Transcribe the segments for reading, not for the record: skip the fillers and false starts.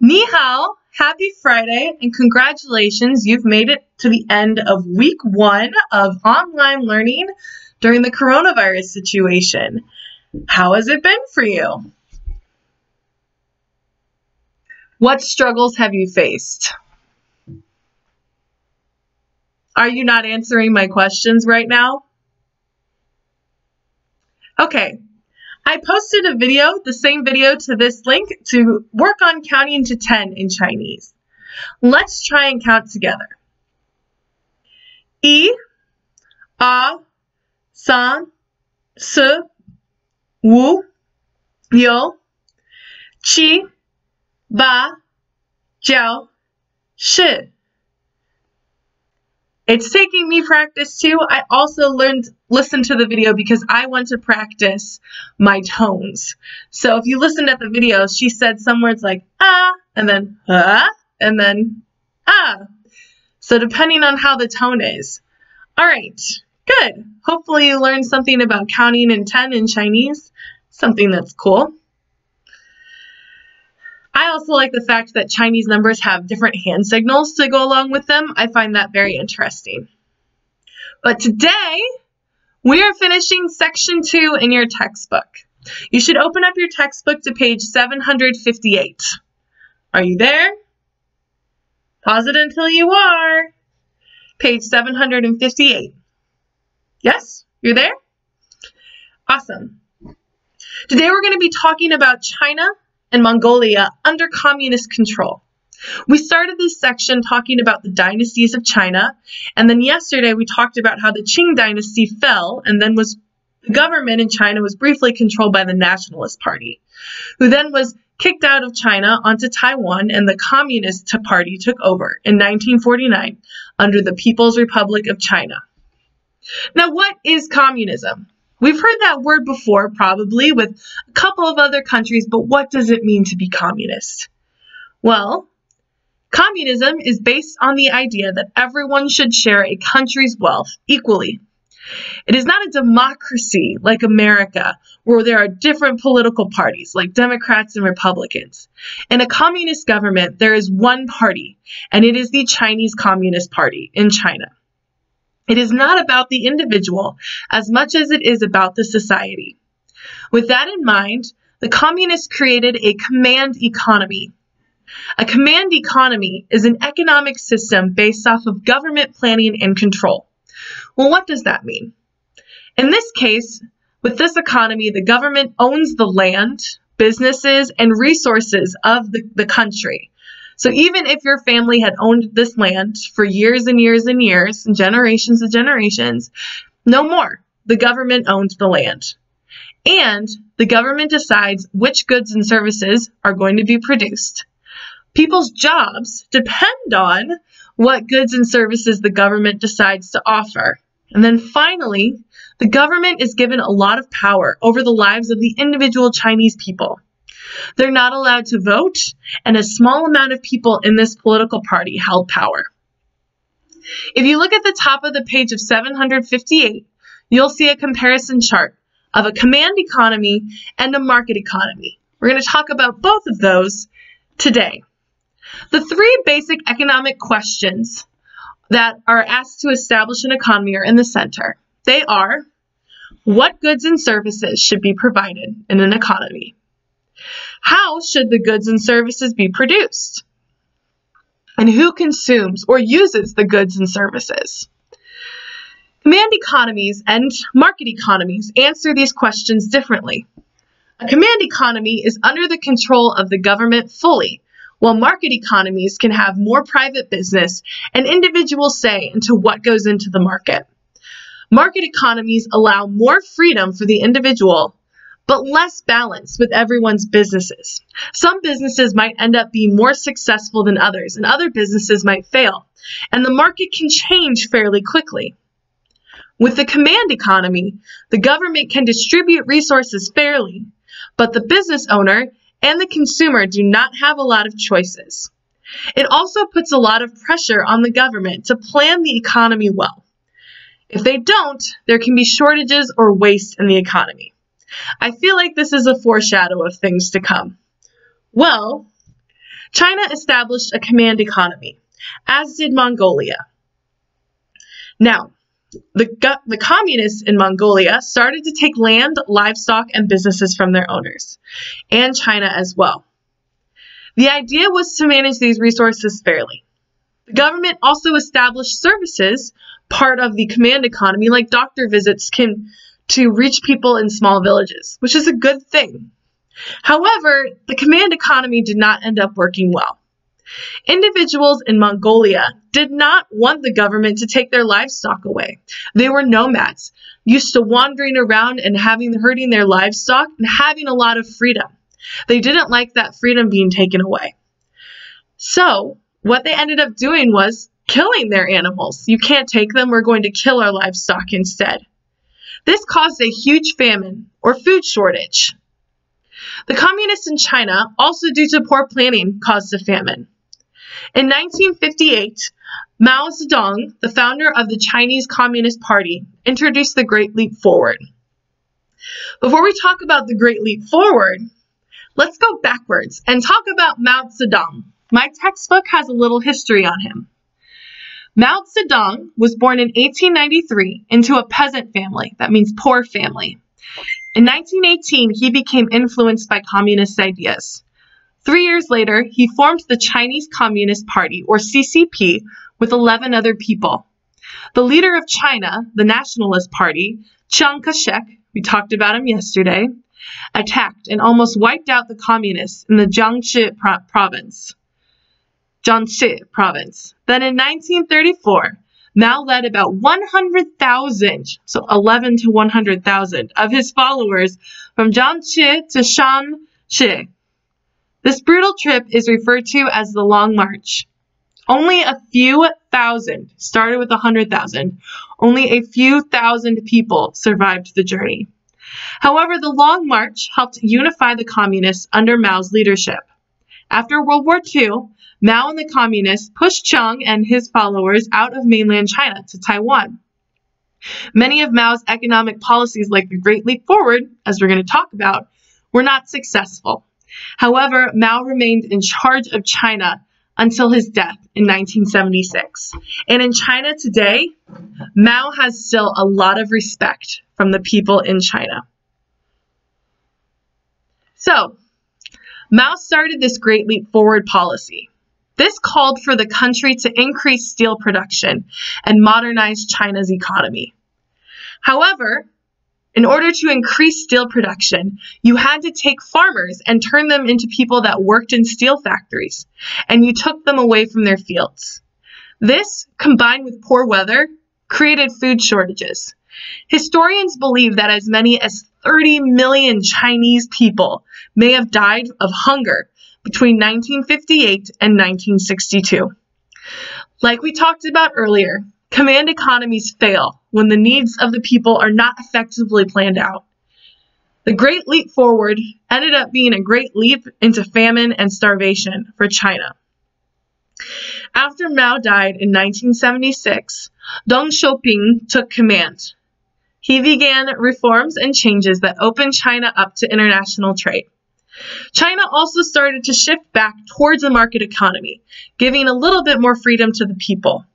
Ni hao, happy Friday, and congratulations, you've made it to the end of week 1 of online learning during the coronavirus situation. How has it been for you? What struggles have you faced? Are you not answering my questions right now? Okay. I posted a video, the same video to this link, to work on counting to 10 in Chinese. Let's try and count together. 1, 2, 3, 4, 5, 6, 7, 8, 9, 10. It's taking me practice too. I also listened to the video because I want to practice my tones. So if you listened at the video, she said some words like and then and then So depending on how the tone is. All right, good. Hopefully you learned something about counting in 10 in Chinese, something that's cool. I also like the fact that Chinese numbers have different hand signals to go along with them. I find that very interesting. But today, we are finishing section 2 in your textbook. You should open up your textbook to page 758. Are you there? Pause it until you are. Page 758. Yes? You're there? Awesome. Today we're going to be talking about China and Mongolia under communist control. We started this section talking about the dynasties of China, and then yesterday we talked about how the Qing dynasty fell, and then the government in China was briefly controlled by the Nationalist Party, who then was kicked out of China onto Taiwan, and the Communist Party took over in 1949 under the People's Republic of China. Now, what is communism? We've heard that word before, probably, with a couple of other countries, but what does it mean to be communist? Well, communism is based on the idea that everyone should share a country's wealth equally. It is not a democracy like America, where there are different political parties, like Democrats and Republicans. In a communist government, there is one party, and it is the Chinese Communist Party in China. It is not about the individual as much as it is about the society. With that in mind, the communists created a command economy. A command economy is an economic system based off of government planning and control. Well, what does that mean? In this case, with this economy, the government owns the land, businesses, and resources of the country. So even if your family had owned this land for years and years and years, and generations, no more. The government owns the land. And the government decides which goods and services are going to be produced. People's jobs depend on what goods and services the government decides to offer. And then finally, the government is given a lot of power over the lives of the individual Chinese people. They're not allowed to vote, and a small amount of people in this political party held power. If you look at the top of the page of 758, you'll see a comparison chart of a command economy and a market economy. We're going to talk about both of those today. The 3 basic economic questions that are asked to establish an economy are in the center. They are, what goods and services should be provided in an economy? How should the goods and services be produced? And who consumes or uses the goods and services? Command economies and market economies answer these questions differently. A command economy is under the control of the government fully, while market economies can have more private business and individual say into what goes into the market. Market economies allow more freedom for the individual, but less balance with everyone's businesses. Some businesses might end up being more successful than others, and other businesses might fail, and the market can change fairly quickly. With the command economy, the government can distribute resources fairly, but the business owner and the consumer do not have a lot of choices. It also puts a lot of pressure on the government to plan the economy well. If they don't, there can be shortages or waste in the economy. I feel like this is a foreshadow of things to come. Well, China established a command economy, as did Mongolia. Now, the communists in Mongolia started to take land, livestock, and businesses from their owners, and China as well. The idea was to manage these resources fairly. The government also established services, part of the command economy, like doctor visits to reach people in small villages, which is a good thing. However, the command economy did not end up working well. Individuals in Mongolia did not want the government to take their livestock away. They were nomads, used to wandering around and herding their livestock and having a lot of freedom. They didn't like that freedom being taken away. So, what they ended up doing was killing their animals. You can't take them, we're going to kill our livestock instead. This caused a huge famine, or food shortage. The communists in China, also due to poor planning, caused a famine. In 1958, Mao Zedong, the founder of the Chinese Communist Party, introduced the Great Leap Forward. Before we talk about the Great Leap Forward, let's go backwards and talk about Mao Zedong. My textbook has a little history on him. Mao Zedong was born in 1893 into a peasant family, that means poor family. In 1918, he became influenced by communist ideas. 3 years later, he formed the Chinese Communist Party, or CCP, with 11 other people. The leader of China, the Nationalist Party, Chiang Kai-shek, we talked about him yesterday, attacked and almost wiped out the communists in the Jiangxi province. Then in 1934, Mao led about 100,000, so 11 to 100,000, of his followers from Jiangxi to Shanxi. This brutal trip is referred to as the Long March. Only a few thousand, started with 100,000, only a few thousand people survived the journey. However, the Long March helped unify the communists under Mao's leadership. After World War II, Mao and the communists pushed Chiang and his followers out of mainland China to Taiwan. Many of Mao's economic policies, like the Great Leap Forward, as we're going to talk about, were not successful. However, Mao remained in charge of China until his death in 1976. And in China today, Mao has still a lot of respect from the people in China. So, Mao started this Great Leap Forward policy. This called for the country to increase steel production and modernize China's economy. However, in order to increase steel production, you had to take farmers and turn them into people that worked in steel factories, and you took them away from their fields. This, combined with poor weather, created food shortages. Historians believe that as many as 30 million Chinese people may have died of hunger between 1958 and 1962. Like we talked about earlier, command economies fail when the needs of the people are not effectively planned out. The Great Leap Forward ended up being a great leap into famine and starvation for China. After Mao died in 1976, Deng Xiaoping took command. He began reforms and changes that opened China up to international trade. China also started to shift back towards a market economy, giving a little bit more freedom to the people.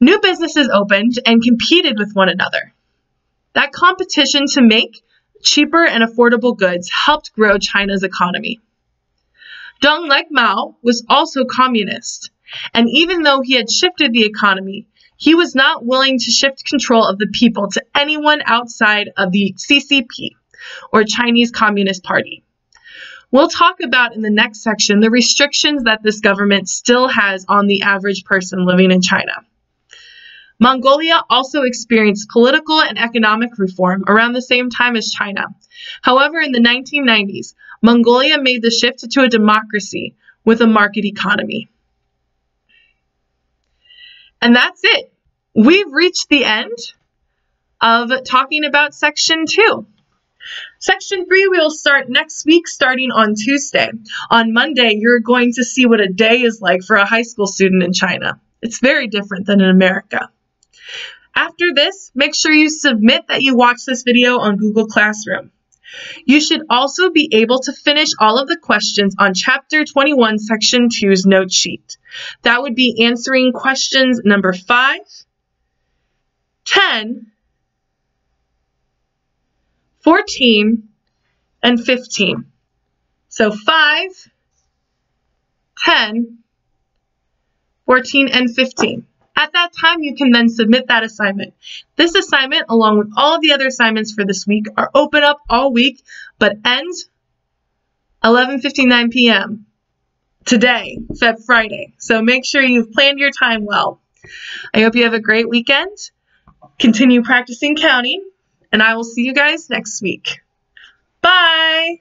New businesses opened and competed with one another. That competition to make cheaper and affordable goods helped grow China's economy. Deng, like Mao, was also communist, and even though he had shifted the economy, he was not willing to shift control of the people to anyone outside of the CCP, or Chinese Communist Party. We'll talk about in the next section the restrictions that this government still has on the average person living in China. Mongolia also experienced political and economic reform around the same time as China. However, in the 1990s, Mongolia made the shift to a democracy with a market economy. And that's it. We've reached the end of talking about Section 2. Section 3 we will start next week, starting on Tuesday. On Monday, you're going to see what a day is like for a high school student in China. It's very different than in America. After this, make sure you submit that you watch this video on Google Classroom. You should also be able to finish all of the questions on Chapter 21, Section 2's note sheet. That would be answering questions number 5, 10, 14, and 15. So 5, 10, 14, and 15. At that time, you can then submit that assignment. This assignment, along with all of the other assignments for this week, are open up all week, but ends 11:59 p.m. today, Friday. So make sure you've planned your time well. I hope you have a great weekend. Continue practicing counting, and I will see you guys next week. Bye!